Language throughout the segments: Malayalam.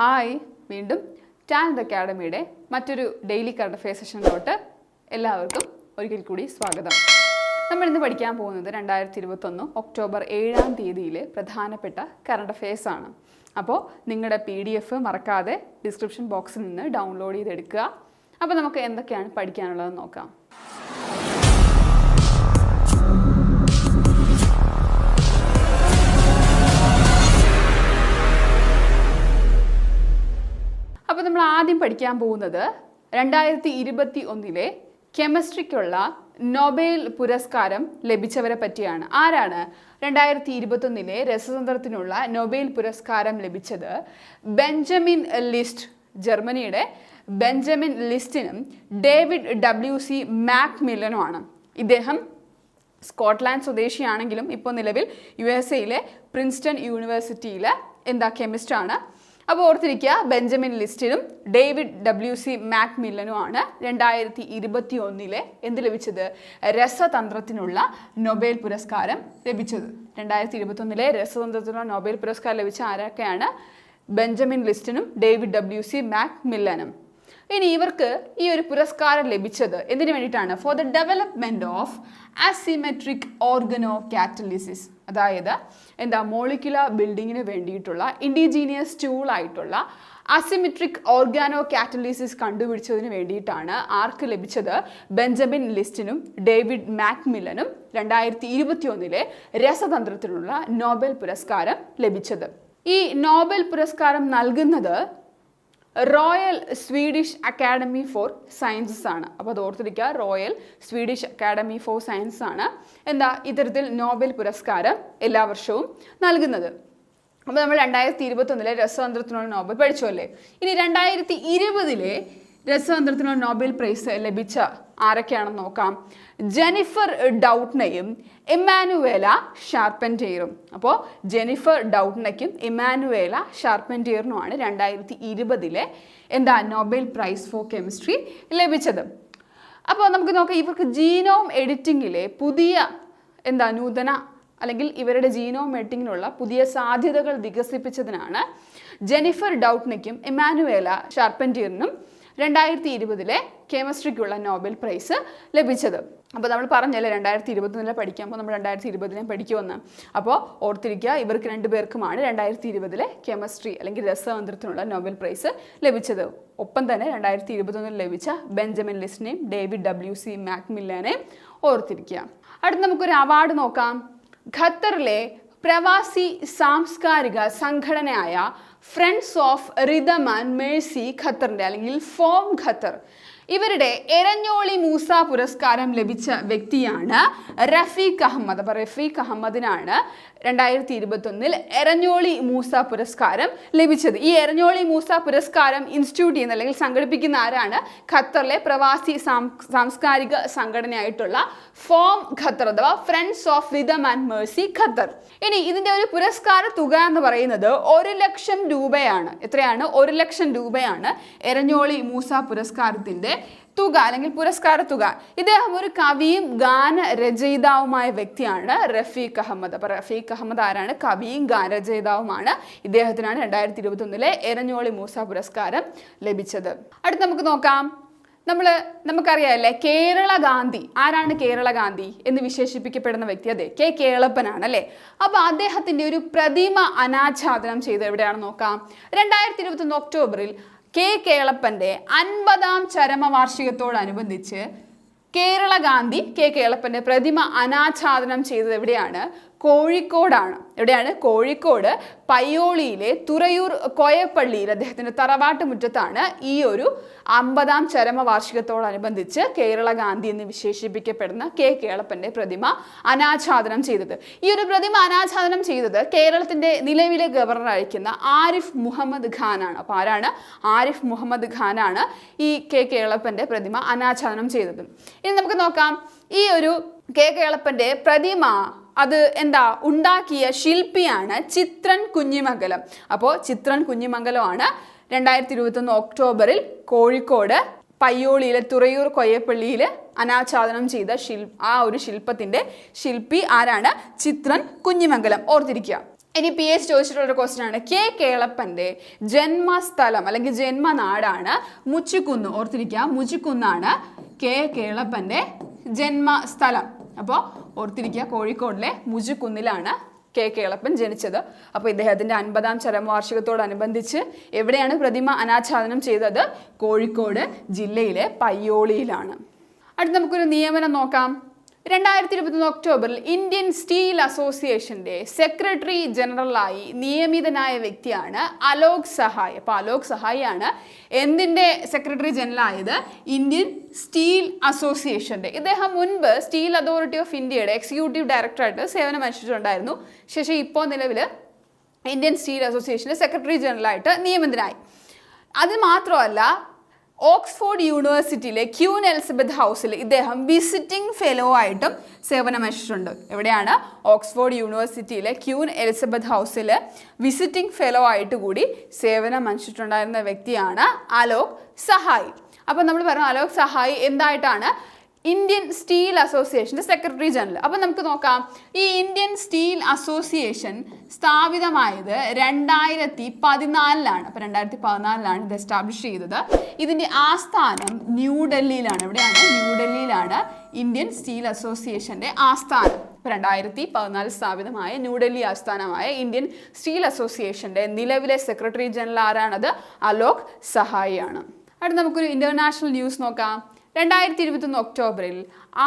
ഹായ്, വീണ്ടും ടാലന്റ് അക്കാഡമിയുടെ മറ്റൊരു ഡെയിലി കറണ്ട് അഫെയർ സെഷനിലോട്ട് എല്ലാവർക്കും ഒരിക്കൽ കൂടി സ്വാഗതം. നമ്മൾ ഇന്ന് പഠിക്കാൻ പോകുന്നത് 2021 ഒക്ടോബർ 7-ാം തീയതിയിലെ പ്രധാനപ്പെട്ട കറണ്ട് അഫെയർസ് ആണ്. അപ്പോൾ നിങ്ങളുടെ PDF മറക്കാതെ ഡിസ്ക്രിപ്ഷൻ ബോക്സിൽ നിന്ന് ഡൗൺലോഡ് ചെയ്തെടുക്കുക. അപ്പോൾ നമുക്ക് എന്തൊക്കെയാണ് പഠിക്കാനുള്ളതെന്ന് നോക്കാം. അപ്പോൾ നമ്മൾ ആദ്യം പഠിക്കാൻ പോകുന്നത് 2021 കെമിസ്ട്രിക്കുള്ള നൊബേൽ പുരസ്കാരം ലഭിച്ചവരെ പറ്റിയാണ്. ആരാണ് 2021 രസതന്ത്രത്തിനുള്ള നൊബേൽ പുരസ്കാരം ലഭിച്ചത്? ബെഞ്ചമിൻ ലിസ്റ്റ്, ജർമ്മനിയുടെ ബെഞ്ചമിൻ ലിസ്റ്റിനും ഡേവിഡ് WC മാക്മില്ലനുമാണ്. ഇദ്ദേഹം സ്കോട്ട്ലാൻഡ് സ്വദേശിയാണെങ്കിലും ഇപ്പോൾ നിലവിൽ USA പ്രിൻസ്റ്റൺ യൂണിവേഴ്സിറ്റിയിൽ കെമിസ്റ്റാണ്. അപ്പോൾ ഓർത്തിരിക്കുക, ബെഞ്ചമിൻ ലിസ്റ്റിനും ഡേവിഡ് WC മാക്മില്ലനുമാണ് 2021 എന്ത് ലഭിച്ചത്? രസതന്ത്രത്തിനുള്ള നൊബേൽ പുരസ്കാരം ലഭിച്ചത്. 2021 രസതന്ത്രത്തിനുള്ള നൊബേൽ പുരസ്കാരം ലഭിച്ച ആരൊക്കെയാണ്? ബെഞ്ചമിൻ ലിസ്റ്റിനും ഡേവിഡ് WC മാക്മില്ലനും. ഇനി ഇവർക്ക് ഈ ഒരു പുരസ്കാരം ലഭിച്ചത് എന്തിനു വേണ്ടിയിട്ടാണ്? For the development of asymmetric organocatalysis, അതായത് മോളിക്യുലർ ബിൽഡിങ്ങിന് വേണ്ടിയിട്ടുള്ള ഇൻഡിജീനിയസ് ടൂൾ ആയിട്ടുള്ള അസിമെട്രിക് ഓർഗാനോകാറ്റലിസിസ് കണ്ടുപിടിച്ചതിന് വേണ്ടിയിട്ടാണ് ആർക്ക് ലഭിച്ചത്? ബെഞ്ചമിൻ ലിസ്റ്റിനും ഡേവിഡ് മാക്മില്ലനും 2021 രസതന്ത്രത്തിനുള്ള നോബൽ പുരസ്കാരം ലഭിച്ചത്. ഈ നോബൽ പുരസ്കാരം നൽകുന്നത് royal Swedish academy for sciences ആണ്. അപ്പോൾ അത് ഓർത്തിരിക്കുക, royal Swedish academy for science ആണ് ഇത്തരത്തിൽ നോബൽ പുരസ്കാരം എല്ലാ വർഷവും നൽകുന്നത്. അപ്പോൾ നമ്മൾ 2021 രസതന്ത്രത്തിനുള്ള നോബൽ പഠിച്ചു അല്ലേ. ഇനി 2020 രസതന്ത്രത്തിനുള്ള നോബൽ പ്രൈസ് ലഭിച്ച ആരൊക്കെയാണെന്ന് നോക്കാം. ജെനിഫർ ഡൗട്ട്നയും എമ്മാനുവേല ഷാർപ്പന്റിയറും. അപ്പോൾ ജെനിഫർ ഡൗട്ട്നയ്ക്കും എമ്മാനുവേല ഷാർപ്പന്റിയറിനുമാണ് 2020 നോബൽ പ്രൈസ് ഫോർ കെമിസ്ട്രി ലഭിച്ചത്. അപ്പോൾ നമുക്ക് നോക്കാം, ഇവർക്ക് ജീനോം എഡിറ്റിങ്ങിലെ പുതിയ നൂതന അല്ലെങ്കിൽ ഇവരുടെ ജീനോം എഡിറ്റിങ്ങിനുള്ള പുതിയ സാധ്യതകൾ വികസിപ്പിച്ചതിനാണ് ജെനിഫർ ഡൗട്ട്നയ്ക്കും എമ്മാനുവേല ഷാർപ്പന്റിയറിനും 2020 കെമിസ്ട്രിക്കുള്ള നോബൽ പ്രൈസ് ലഭിച്ചത്. അപ്പോൾ നമ്മൾ പറഞ്ഞല്ലേ 2021 പഠിക്കുമ്പോൾ നമ്മൾ 2020 പഠിക്കുമെന്ന്. അപ്പോൾ ഓർത്തിരിക്കുക, ഇവർക്ക് രണ്ടുപേർക്കുമാണ് 2020 കെമിസ്ട്രി അല്ലെങ്കിൽ രസതന്ത്രത്തിനുള്ള നോബൽ പ്രൈസ് ലഭിച്ചത്. ഒപ്പം തന്നെ 2021 ലഭിച്ച ബെഞ്ചമിൻ ലിസ്റ്റിനെയും ഡേവിഡ് WC മാക്മില്ലനെയും ഓർത്തിരിക്കുക. അടുത്ത് നമുക്കൊരു അവാർഡ് നോക്കാം. ഖത്തറിലെ പ്രവാസി സാംസ്കാരിക സംഘടനയായ friends of rhythm and mercy ഖത്തറിൻ്റെ അല്ലെങ്കിൽ ഫോം ഖത്തർ, ഇവരുടെ എരഞ്ഞോളി മൂസ പുരസ്കാരം ലഭിച്ച വ്യക്തിയാണ് റഫീഖ് അഹമ്മദ്. അപ്പോൾ റഫീഖ് അഹമ്മദിനാണ് 2021 എരഞ്ഞോളി മൂസ പുരസ്കാരം ലഭിച്ചത്. ഈ എരഞ്ഞോളി മൂസ പുരസ്കാരം ഇൻസ്റ്റിറ്റ്യൂട്ട് ചെയ്യുന്ന അല്ലെങ്കിൽ സംഘടിപ്പിക്കുന്ന ആരാണ്? ഖത്തറിലെ പ്രവാസി സാംസ്കാരിക സംഘടനയായിട്ടുള്ള ഫോം ഖത്തർ അഥവാ friends of rhythm and Mercy Qatar. ഇനി ഇതിൻ്റെ ഒരു പുരസ്കാര തുക എന്ന് പറയുന്നത് 1 ലക്ഷം രൂപയാണ്. എത്രയാണ്? 1 ലക്ഷം രൂപയാണ് എരഞ്ഞോളി മൂസ പുരസ്കാരത്തിൻ്റെ തുക അല്ലെങ്കിൽ പുരസ്കാര തുക. ഇദ്ദേഹം ഒരു കവിയും ഗാനരചയിതാവുമായ വ്യക്തിയാണ് റഫീഖ് അഹമ്മദ്. അപ്പോൾ റഫീഖ് അഹമ്മദ് ആരാണ്? കവിയും ഗാനരചയിതാവുമാണ്. ഇദ്ദേഹത്തിനാണ് 2021 എരഞ്ഞോളി മൂസ പുരസ്കാരം ലഭിച്ചത്. അടുത്ത് നമുക്ക് നോക്കാം, നമുക്കറിയാമല്ലേ കേരള ഗാന്ധി. ആരാണ് കേരള ഗാന്ധി എന്ന് വിശേഷിപ്പിക്കപ്പെടുന്ന വ്യക്തി? അതെ, കേളപ്പനാണ് അല്ലേ. അപ്പോൾ അദ്ദേഹത്തിൻ്റെ ഒരു പ്രതിമ അനാച്ഛാദനം ചെയ്ത് എവിടെയാണെന്ന് നോക്കാം. 2021 ഒക്ടോബറിൽ കേളപ്പൻ്റെ 50ാം ചരമവാർഷികത്തോടനുബന്ധിച്ച് കേരള ഗാന്ധി കേളപ്പൻ്റെ പ്രതിമ അനാച്ഛാദനം ചെയ്തത് എവിടെയാണ്? കോഴിക്കോടാണ്. എവിടെയാണ്? കോഴിക്കോട് പയ്യോളിയിലെ തുറയൂർ കോയപ്പള്ളിയിൽ അദ്ദേഹത്തിൻ്റെ തറവാട്ട് മുറ്റത്താണ് ഈ ഒരു 50ാം ചരമവാർഷികത്തോടനുബന്ധിച്ച് കേരള ഗാന്ധി എന്ന് വിശേഷിപ്പിക്കപ്പെടുന്ന കേളപ്പൻ്റെ പ്രതിമ അനാച്ഛാദനം ചെയ്തത്. ഈ ഒരു പ്രതിമ അനാച്ഛാദനം ചെയ്തത് കേരളത്തിൻ്റെ നിലവിലെ ഗവർണറായിരിക്കുന്ന ആരിഫ് മുഹമ്മദ് ഖാനാണ്. അപ്പോൾ ആരാണ്? ആരിഫ് മുഹമ്മദ് ഖാനാണ് ഈ കേളപ്പൻ്റെ പ്രതിമ അനാച്ഛാദനം ചെയ്തത്. ഇനി നമുക്ക് നോക്കാം, ഈ ഒരു കേളപ്പൻ്റെ പ്രതിമ അത് ഉണ്ടാക്കിയ ശില്പിയാണ് ചിത്രൻ കുഞ്ഞിമംഗലം. അപ്പോൾ ചിത്രൻ കുഞ്ഞിമംഗലമാണ് 2021 ഒക്ടോബറിൽ കോഴിക്കോട് പയ്യോളിയിലെ തുറയൂർ കൊയ്യപ്പള്ളിയിൽ അനാച്ഛാദനം ചെയ്ത ആ ഒരു ശില്പത്തിൻ്റെ ശില്പി ആരാണ്? ചിത്രൻ കുഞ്ഞിമംഗലം. ഓർത്തിരിക്കുക. ഇനി PH ചോദിച്ചിട്ടുള്ളൊരു ക്വസ്റ്റ്യൻ ആണ്, കെ കേളപ്പൻ്റെ ജന്മസ്ഥലം അല്ലെങ്കിൽ ജന്മനാടാണ് മുച്ചിക്കുന്ന്. ഓർത്തിരിക്കുക, മുച്ചിക്കുന്നാണ് കെ കേളപ്പൻ്റെ ജന്മസ്ഥലം. അപ്പോൾ ഓർത്തിരിക്കുക, കോഴിക്കോടിലെ മുച്ചിക്കുന്നിലാണ് കെ കേളപ്പൻ ജനിച്ചത്. അപ്പോൾ ഇദ്ദേഹത്തിൻ്റെ 50ാം ചരമവാർഷികത്തോടനുബന്ധിച്ച് എവിടെയാണ് പ്രതിമ അനാച്ഛാദനം ചെയ്തത്? കോഴിക്കോട് ജില്ലയിലെ പയ്യോളിയിലാണ്. അടുത്ത് നമുക്കൊരു നിയമനം നോക്കാം. 2021 ഒക്ടോബറിൽ ഇന്ത്യൻ സ്റ്റീൽ അസോസിയേഷൻ്റെ സെക്രട്ടറി ജനറലായി നിയമിതനായ വ്യക്തിയാണ് അലോക് സഹായ്. അപ്പോൾ അലോക് സഹായ് ആണ് എന്തിൻ്റെ സെക്രട്ടറി ജനറൽ ആയത്? ഇന്ത്യൻ സ്റ്റീൽ അസോസിയേഷൻ്റെ. ഇദ്ദേഹം മുൻപ് സ്റ്റീൽ അതോറിറ്റി ഓഫ് ഇന്ത്യയുടെ എക്സിക്യൂട്ടീവ് ഡയറക്ടറായിട്ട് സേവനമനുഷ്ഠിച്ചിട്ടുണ്ടായിരുന്നു. ശേഷം ഇപ്പോൾ നിലവിൽ ഇന്ത്യൻ സ്റ്റീൽ അസോസിയേഷൻ്റെ സെക്രട്ടറി ജനറലായിട്ട് നിയമിതനായി. അത് മാത്രമല്ല, ഓക്സ്ഫോർഡ് യൂണിവേഴ്സിറ്റിയിലെ ക്യൂൻ എലിസബത്ത് ഹൗസിൽ ഇദ്ദേഹം വിസിറ്റിംഗ് ഫെലോ ആയിട്ടും സേവനമനുഷ്ഠിച്ചിട്ടുണ്ട്. എവിടെയാണ്? ഓക്സ്ഫോർഡ് യൂണിവേഴ്സിറ്റിയിലെ ക്യൂൻ എലിസബത്ത് ഹൗസിൽ വിസിറ്റിംഗ് ഫെലോ ആയിട്ട് കൂടി സേവനമനുഷ്ഠിച്ചിട്ടുണ്ടായിരുന്ന വ്യക്തിയാണ് അലോക് സഹായ്. അപ്പോൾ നമ്മൾ പറഞ്ഞു അലോക് സഹായ് എന്തായിട്ടാണ്? ഇന്ത്യൻ സ്റ്റീൽ അസോസിയേഷൻ്റെ സെക്രട്ടറി ജനറൽ. അപ്പോൾ നമുക്ക് നോക്കാം, ഈ ഇന്ത്യൻ സ്റ്റീൽ അസോസിയേഷൻ സ്ഥാപിതമായത് 2014. അപ്പോൾ 2014 ഇത് എസ്റ്റാബ്ലിഷ് ചെയ്തത്. ഇതിൻ്റെ ആസ്ഥാനം ന്യൂഡൽഹിയിലാണ്. എവിടെയാണ്? ന്യൂഡൽഹിയിലാണ് ഇന്ത്യൻ സ്റ്റീൽ അസോസിയേഷൻ്റെ ആസ്ഥാനം. ഇപ്പോൾ 2014 സ്ഥാപിതമായ ന്യൂഡൽഹി ആസ്ഥാനമായ ഇന്ത്യൻ സ്റ്റീൽ അസോസിയേഷൻ്റെ നിലവിലെ സെക്രട്ടറി ജനറൽ ആരാണത്? അലോക് സഹായ് ആണ്. അടുത്ത നമുക്കൊരു ഇൻ്റർനാഷണൽ ന്യൂസ് നോക്കാം. 2021 ഒക്ടോബറിൽ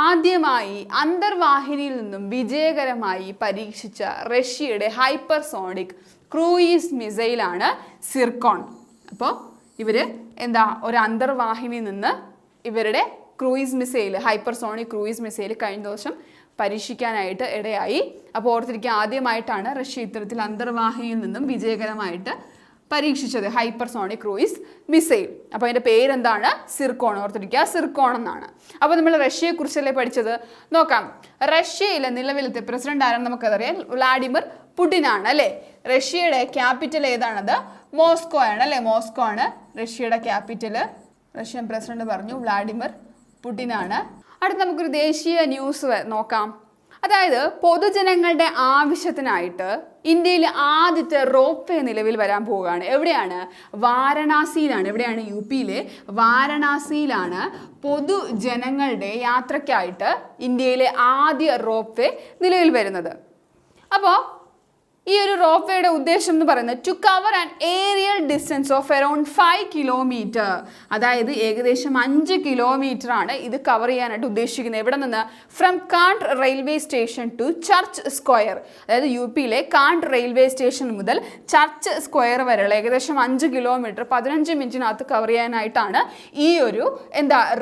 ആദ്യമായി അന്തർവാഹിനിയിൽ നിന്നും വിജയകരമായി പരീക്ഷിച്ച റഷ്യയുടെ ഹൈപ്പർസോണിക് ക്രൂയിസ് മിസൈലാണ് സിർക്കോൺ. അപ്പോൾ ഇവർ ഒരു അന്തർവാഹിനിയിൽ നിന്ന് ഇവരുടെ cruise missile, hypersonic cruise missile കഴിഞ്ഞ ദിവസം പരീക്ഷിക്കാനായിട്ട് ഇടയായി. അപ്പോൾ ഓർത്തിരിക്കുക, ആദ്യമായിട്ടാണ് റഷ്യ ഇത്തരത്തിൽ അന്തർവാഹിനിയിൽ നിന്നും വിജയകരമായിട്ട് പരീക്ഷിച്ചത് ഹൈപ്പർസോണിക് ക്രൂയിസ് മിസൈൽ. അപ്പോൾ അതിൻ്റെ പേരെന്താണ്? സിർക്കോൺ. ഓർത്തിരിക്കുക, സിർക്കോൺ എന്നാണ്. അപ്പോൾ നമ്മൾ റഷ്യയെക്കുറിച്ചല്ലേ പഠിച്ചത്? നോക്കാം. റഷ്യയിലെ നിലവിലത്തെ പ്രസിഡന്റ് ആരാണെന്ന് നമുക്കറിയാം, വ്ളാഡിമിർ പുടിൻ ആണ് അല്ലേ. റഷ്യയുടെ ക്യാപിറ്റൽ ഏതാണത്? മോസ്കോ ആണ് അല്ലേ. മോസ്കോ ആണ് റഷ്യയുടെ ക്യാപിറ്റൽ. റഷ്യൻ പ്രസിഡന്റ് പറഞ്ഞു വ്ളാഡിമിർ പുടിൻ ആണ്. അടുത്ത നമുക്കൊരു ദേശീയ ന്യൂസ് നോക്കാം. അതായത് പൊതുജനങ്ങളുടെ ആവശ്യത്തിനായിട്ട് ഇന്ത്യയിൽ ആദ്യത്തെ റോപ്പ് വേ നിലവിൽ വരാൻ പോവുകയാണ്. എവിടെയാണ്? വാരണാസിയിലാണ്. എവിടെയാണ്? UP-യിലെ വാരണാസിയിലാണ് പൊതുജനങ്ങളുടെ യാത്രയ്ക്കായിട്ട് ഇന്ത്യയിലെ ആദ്യ റോപ്പ് വേ നിലവിൽ വരുന്നത്. അപ്പോൾ ഈ ഒരു റോപ്പ് വേയുടെ ഉദ്ദേശം എന്ന് പറയുന്നത് to cover an aerial distance of around 5 kilometre. അതായത് ഏകദേശം 5 കിലോമീറ്റർ ആണ് ഇത് കവർ ചെയ്യാനായിട്ട് ഉദ്ദേശിക്കുന്നത്. എവിടെ നിന്ന്? From Cantt railway station to church square. അതായത് UP-യിലെ കാണ്ട് റെയിൽവേ സ്റ്റേഷൻ മുതൽ ചർച്ച് സ്ക്വയർ വരെയുള്ള ഏകദേശം 5 കിലോമീറ്റർ 15 മിനിറ്റിനകത്ത് കവർ ചെയ്യാനായിട്ടാണ് ഈ ഒരു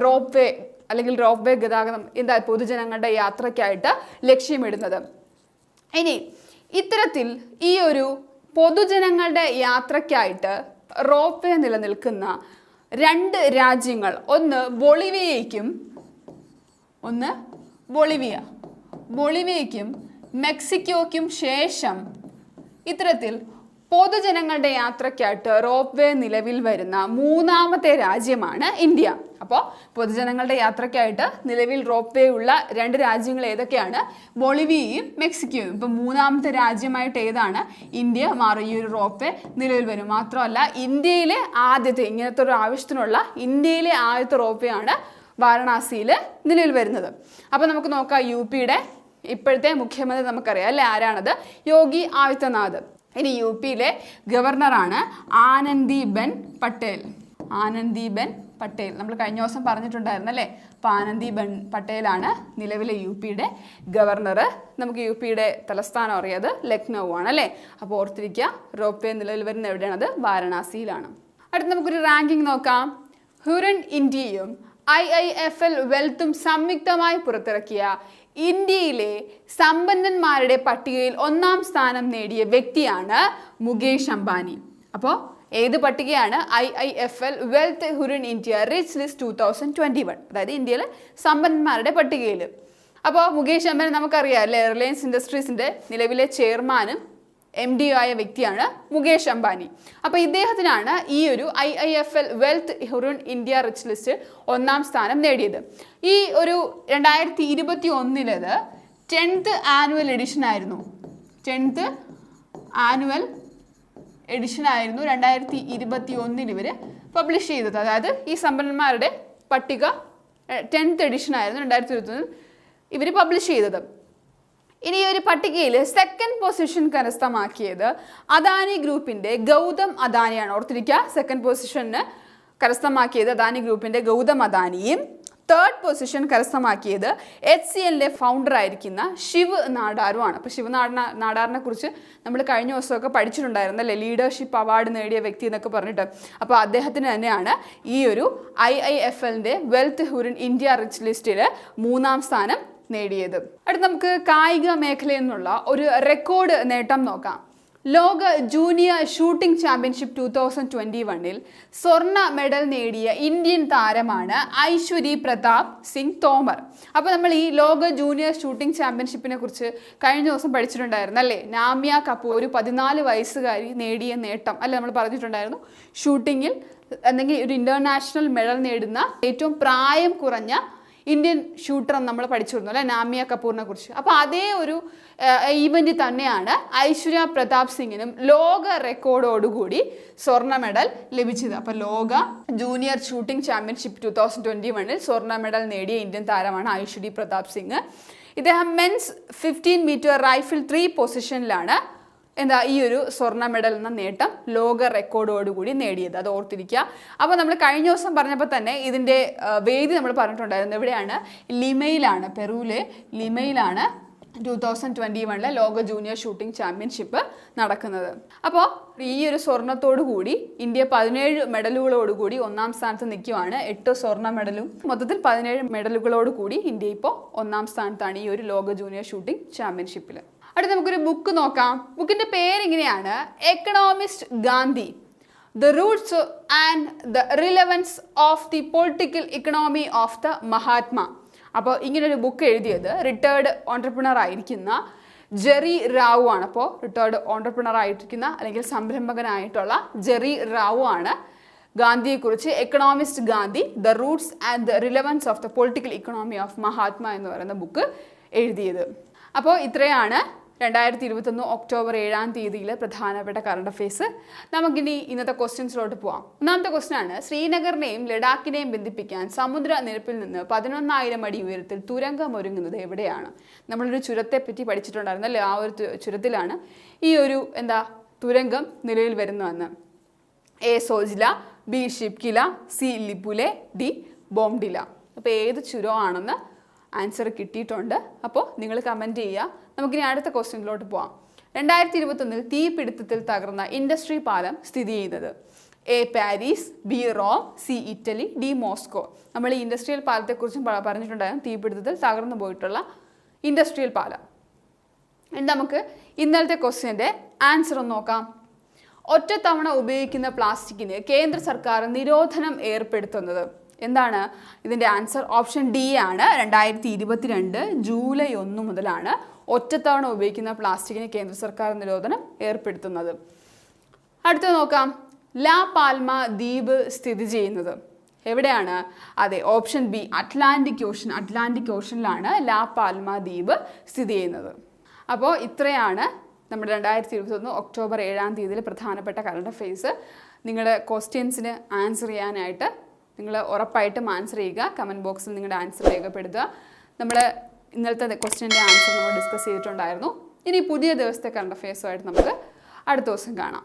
റോപ്പ് വേ അല്ലെങ്കിൽ റോപ്പ് വേ ഗതാഗതം പൊതുജനങ്ങളുടെ യാത്രയ്ക്കായിട്ട് ലക്ഷ്യമിടുന്നത്. ഇനി ഇത്തരത്തിൽ ഈ ഒരു പൊതുജനങ്ങളുടെ യാത്രയ്ക്കായിട്ട് റോപ്പ് വേ നിലനിൽക്കുന്ന 2 രാജ്യങ്ങൾ, ഒന്ന് ബൊളിവിയയ്ക്കും മെക്സിക്കോയ്ക്കും ശേഷം ഇത്തരത്തിൽ പൊതുജനങ്ങളുടെ യാത്രയ്ക്കായിട്ട് റോപ്പ് വേ നിലവിൽ വരുന്ന 3ാമത്തെ രാജ്യമാണ് ഇന്ത്യ. അപ്പോൾ പൊതുജനങ്ങളുടെ യാത്രയ്ക്കായിട്ട് നിലവിൽ റോപ്പ് വേ ഉള്ള 2 രാജ്യങ്ങൾ ഏതൊക്കെയാണ്? ബൊളിവിയയും മെക്സിക്കോയും. ഇപ്പോൾ 3ാമത്തെ രാജ്യമായിട്ട് ഏതാണ്? ഇന്ത്യ മാറും. ഈ ഒരു റോപ്പ് വേ നിലവിൽ വരും. മാത്രമല്ല ഇന്ത്യയിലെ ആദ്യത്തെ ഇങ്ങനത്തെ ഒരു ആവശ്യത്തിനുള്ള ഇന്ത്യയിലെ ആദ്യത്തെ റോപ്പ് വേ ആണ് വാരണാസിയിൽ നിലവിൽ വരുന്നത്. അപ്പോൾ നമുക്ക് നോക്കാം, UP-യുടെ ഇപ്പോഴത്തെ മുഖ്യമന്ത്രി നമുക്കറിയാം അല്ലേ, ആരാണത്? യോഗി ആദിത്യനാഥ്. ഇനി UP-യിലെ ഗവർണറാണ് ആനന്ദിബെൻ പട്ടേൽ. നമ്മൾ കഴിഞ്ഞ ദിവസം പറഞ്ഞിട്ടുണ്ടായിരുന്നു അല്ലേ. അപ്പോൾ ആനന്ദിബെൻ പട്ടേലാണ് നിലവിലെ UP-യുടെ ഗവർണർ. നമുക്ക് UP-യുടെ തലസ്ഥാനം അറിയാതെ ലക്നൗ ആണ് അല്ലേ. അപ്പോൾ ഓർത്തിരിക്കുക, റോപ്പ് വേ നിലവിൽ വരുന്ന എവിടെയാണത്? വാരണാസിയിലാണ്. അടുത്ത് നമുക്കൊരു റാങ്കിങ് നോക്കാം. ഹുറൻ ഇന്ത്യയും IIFL വെൽത്തും സംയുക്തമായി പുറത്തിറക്കിയ ഇന്ത്യയിലെ സമ്പന്നന്മാരുടെ പട്ടികയിൽ 1ാം സ്ഥാനം നേടിയ വ്യക്തിയാണ് മുകേഷ് അംബാനി. അപ്പോൾ ഏത് പട്ടികയാണ്? IIFL wealth Hurun India rich list 2021. അതായത് ഇന്ത്യയിലെ സമ്പന്നന്മാരുടെ പട്ടികയിൽ. അപ്പോൾ മുകേഷ് അംബാനി നമുക്കറിയാം അല്ലേ, റിലയൻസ് ഇൻഡസ്ട്രീസിൻ്റെ നിലവിലെ ചെയർമാനും MD ആയ വ്യക്തിയാണ് മുകേഷ് അംബാനി. അപ്പോൾ ഇദ്ദേഹത്തിനാണ് ഈ ഒരു IIFL wealth Hurun India rich list 1ാം സ്ഥാനം നേടിയത്. ഈ ഒരു 2021 10th ആനുവൽ എഡിഷൻ ആയിരുന്നു. 10th ആനുവൽ എഡിഷൻ ആയിരുന്നു 2021 ഇവർ പബ്ലിഷ് ചെയ്തത്. അതായത് ഈ സമ്പന്നന്മാരുടെ പട്ടിക 10th എഡിഷൻ ആയിരുന്നു 2021 ഇവർ പബ്ലിഷ് ചെയ്തത്. ഇനി ഈ ഒരു പട്ടികയിൽ സെക്കൻഡ് പൊസിഷൻ കരസ്ഥമാക്കിയത് അദാനി ഗ്രൂപ്പിന്റെ ഗൗതം അദാനിയാണ്. ഓർത്തിരിക്കുക, സെക്കൻഡ് പൊസിഷന് കരസ്ഥമാക്കിയത് അദാനി ഗ്രൂപ്പിന്റെ ഗൗതം അദാനിയും തേർഡ് പൊസിഷൻ കരസ്ഥമാക്കിയത് HCLന്റെ ഫൗണ്ടർ ആയിരിക്കുന്ന ശിവ് നാടാറുമാണ്. അപ്പോൾ ശിവ് നാടാറിനെ കുറിച്ച് നമ്മൾ കഴിഞ്ഞ ദിവസമൊക്കെ പഠിച്ചിട്ടുണ്ടായിരുന്നല്ലേ, ലീഡർഷിപ്പ് അവാർഡ് നേടിയ വ്യക്തി എന്നൊക്കെ പറഞ്ഞിട്ട്. അപ്പോൾ അദ്ദേഹത്തിന് തന്നെയാണ് ഈ ഒരു IIFLന്റെ വെൽത്ത് ഹുറിൻ ഇന്ത്യ റിച്ച് ലിസ്റ്റിൽ 3ാം സ്ഥാനം നേടിയത്. അടുത്ത് നമുക്ക് കായിക മേഖലയിൽ നിന്നുള്ള ഒരു റെക്കോർഡ് നേട്ടം നോക്കാം. ലോക ജൂനിയർ ഷൂട്ടിംഗ് ചാമ്പ്യൻഷിപ്പ് 2021 സ്വർണ്ണ മെഡൽ നേടിയ ഇന്ത്യൻ താരമാണ് ഐശ്വരി പ്രതാപ് സിംഗ് തോമർ. അപ്പോൾ നമ്മൾ ഈ ലോക ജൂനിയർ ഷൂട്ടിംഗ് ചാമ്പ്യൻഷിപ്പിനെ കുറിച്ച് കഴിഞ്ഞ ദിവസം പഠിച്ചിട്ടുണ്ടായിരുന്നു അല്ലേ. നാമ്യ കപൂർ ഒരു 14 വയസ്സുകാരി നേടിയ നേട്ടം അല്ലേ നമ്മൾ പറഞ്ഞിട്ടുണ്ടായിരുന്നു. ഷൂട്ടിങ്ങിൽ അല്ലെങ്കിൽ ഒരു ഇന്റർനാഷണൽ മെഡൽ നേടുന്ന ഏറ്റവും പ്രായം കുറഞ്ഞ ഇന്ത്യൻ ഷൂട്ടർ നമ്മൾ പഠിച്ചിരുന്നു അല്ലെ, നാമ്യ കപൂറിനെ കുറിച്ച്. അപ്പോൾ അതേ ഒരു ഈവന്റ് തന്നെയാണ് ഐശ്വര്യ പ്രതാപ് സിംഗിനും ലോക റെക്കോർഡോടുകൂടി സ്വർണ്ണ മെഡൽ ലഭിച്ചത്. അപ്പോൾ ലോക ജൂനിയർ ഷൂട്ടിംഗ് ചാമ്പ്യൻഷിപ്പ് 2021 സ്വർണ്ണ മെഡൽ നേടിയ ഇന്ത്യൻ താരമാണ് ഐശ്വര്യ പ്രതാപ് സിംഗ്. ഇദ്ദേഹം മെൻസ് 15 മീറ്റർ റൈഫിൾ 3 പൊസിഷനിലാണ് ഈ ഒരു സ്വർണ്ണ മെഡൽ എന്ന നേട്ടം ലോക റെക്കോർഡോടുകൂടി നേടിയത്. അത് ഓർത്തിരിക്കുക. അപ്പോൾ നമ്മൾ കഴിഞ്ഞ ദിവസം പറഞ്ഞപ്പോൾ തന്നെ ഇതിൻ്റെ വേദി നമ്മൾ പറഞ്ഞിട്ടുണ്ടായിരുന്നു. എവിടെയാണ്? ലിമയിലാണ്, പെറുവിലെ ലിമയിലാണ് 2021 ലോക ജൂനിയർ ഷൂട്ടിംഗ് ചാമ്പ്യൻഷിപ്പ് നടക്കുന്നത്. അപ്പോൾ ഈ ഒരു സ്വർണ്ണത്തോടു കൂടി ഇന്ത്യ 17 മെഡലുകളോടുകൂടി 1ാം സ്ഥാനത്ത് നിൽക്കുവാണ്. 8 സ്വർണ്ണ മെഡലും മൊത്തത്തിൽ 17 മെഡലുകളോട് കൂടി ഇന്ത്യ ഇപ്പോൾ 1ാം സ്ഥാനത്താണ് ഈ ഒരു ലോക ജൂനിയർ ഷൂട്ടിംഗ് ചാമ്പ്യൻഷിപ്പിൽ. അടുത്ത നമുക്കൊരു ബുക്ക് നോക്കാം. ബുക്കിന്റെ പേരിങ്ങനെയാണ്, economist Gandhi, the roots and the relevance of the political economy of the Mahatma. അപ്പോൾ ഇങ്ങനൊരു ബുക്ക് എഴുതിയത് റിട്ടയർഡ് ഓൺട്രപ്രണർ ആയിരിക്കുന്ന ജെറി റാവു ആണ്. അപ്പോൾ റിട്ടയർഡ് ഓൺട്രപ്രണർ ആയിരിക്കുന്ന അല്ലെങ്കിൽ സംരംഭകനായിട്ടുള്ള ജെറി റാവു ആണ് ഗാന്ധിയെക്കുറിച്ച് economist Gandhi, the roots and the relevance of the political economy of Mahatma എന്ന് പറയുന്ന ബുക്ക് എഴുതിയത്. അപ്പോൾ ഇത്രയാണ് 2021 ഒക്ടോബർ 7-ാം തീയതിയിലെ പ്രധാനപ്പെട്ട കറണ്ട് അഫയേഴ്സ്. നമുക്കിനി ഇന്നത്തെ ക്വസ്റ്റ്യൻസിലോട്ട് പോവാം. ഒന്നാമത്തെ ക്വസ്റ്റ്യൻ ആണ്, ശ്രീനഗറിനെയും ലഡാക്കിനെയും ബന്ധിപ്പിക്കാൻ സമുദ്രനിരപ്പിൽ നിന്ന് 11,000 അടി ഉയരത്തിൽ തുരങ്കം ഒരുങ്ങുന്നത് എവിടെയാണ്? നമ്മളൊരു ചുരത്തെ പറ്റി പഠിച്ചിട്ടുണ്ടായിരുന്നു അല്ലേ. ആ ഒരു ചുരത്തിലാണ് ഈ ഒരു തുരങ്കം നിലവിൽ വരുന്നതെന്ന്. A. Zojila, B. Shipki La, C. ലിപുലെ, D. Bomdila. അപ്പോൾ ഏത് ചുരമാണെന്ന് ആൻസർ കിട്ടിയിട്ടുണ്ട്. അപ്പോൾ നിങ്ങൾ കമൻറ്റ് ചെയ്യുക. നമുക്കിനി അടുത്ത ക്വസ്റ്റ്യനിലോട്ട് പോവാം. 2021 തീപിടുത്തത്തിൽ തകർന്ന ഇൻഡസ്ട്രി പാലം സ്ഥിതി ചെയ്യുന്നത് A. Paris, B. Rome, C. Italy, D. Moscow. നമ്മൾ ഈ ഇൻഡസ്ട്രിയൽ പാലത്തെക്കുറിച്ചും പറഞ്ഞിട്ടുണ്ടായിരുന്നു, തീപിടുത്തത്തിൽ തകർന്നു പോയിട്ടുള്ള ഇൻഡസ്ട്രിയൽ പാലം. ഇനി നമുക്ക് ഇന്നലത്തെ ക്വസ്റ്റ്യൻ്റെ ആൻസർ ഒന്ന് നോക്കാം. ഒറ്റത്തവണ ഉപയോഗിക്കുന്ന പ്ലാസ്റ്റിക്കിന് കേന്ദ്ര സർക്കാർ നിരോധനം ഏർപ്പെടുത്തുന്നത് എന്താണ്? ഇതിൻ്റെ ആൻസർ ഓപ്ഷൻ D ആണ്. 2022 ജൂലൈ 1 മുതലാണ് ഒറ്റത്തവണ ഉപയോഗിക്കുന്ന പ്ലാസ്റ്റിക്കിന് കേന്ദ്ര സർക്കാർ നിരോധനം ഏർപ്പെടുത്തുന്നത്. അടുത്തത് നോക്കാം. ലാ പാൽമ ദ്വീപ് സ്ഥിതി ചെയ്യുന്നത് എവിടെയാണ്? അതെ, ഓപ്ഷൻ B അറ്റ്ലാന്റിക് ഓഷനിലാണ് ലാ പാൽമ ദ്വീപ് സ്ഥിതി ചെയ്യുന്നത്. അപ്പോൾ ഇത്രയാണ് നമ്മുടെ 2021 ഒക്ടോബർ 7-ാം തീയതിയിൽ പ്രധാനപ്പെട്ട കറണ്ട് അഫയേഴ്സ്. നിങ്ങളുടെ ക്വസ്റ്റ്യൻസിന് ആൻസർ ചെയ്യാനായിട്ട് നിങ്ങൾ ഉറപ്പായിട്ടും ആൻസർ ചെയ്യുക. കമൻറ്റ് ബോക്സിൽ നിങ്ങളുടെ ആൻസർ രേഖപ്പെടുത്തുക. നമ്മൾ ഇന്നലത്തെ ക്വസ്റ്റ്യൻ്റെ ആൻസർ നമ്മൾ ഡിസ്കസ് ചെയ്തിട്ടുണ്ടായിരുന്നു. ഇനി പുതിയ ദിവസത്തെ കറണ്ട് അഫയേഴ്സുമായിട്ട് നമുക്ക് അടുത്ത ദിവസം കാണാം.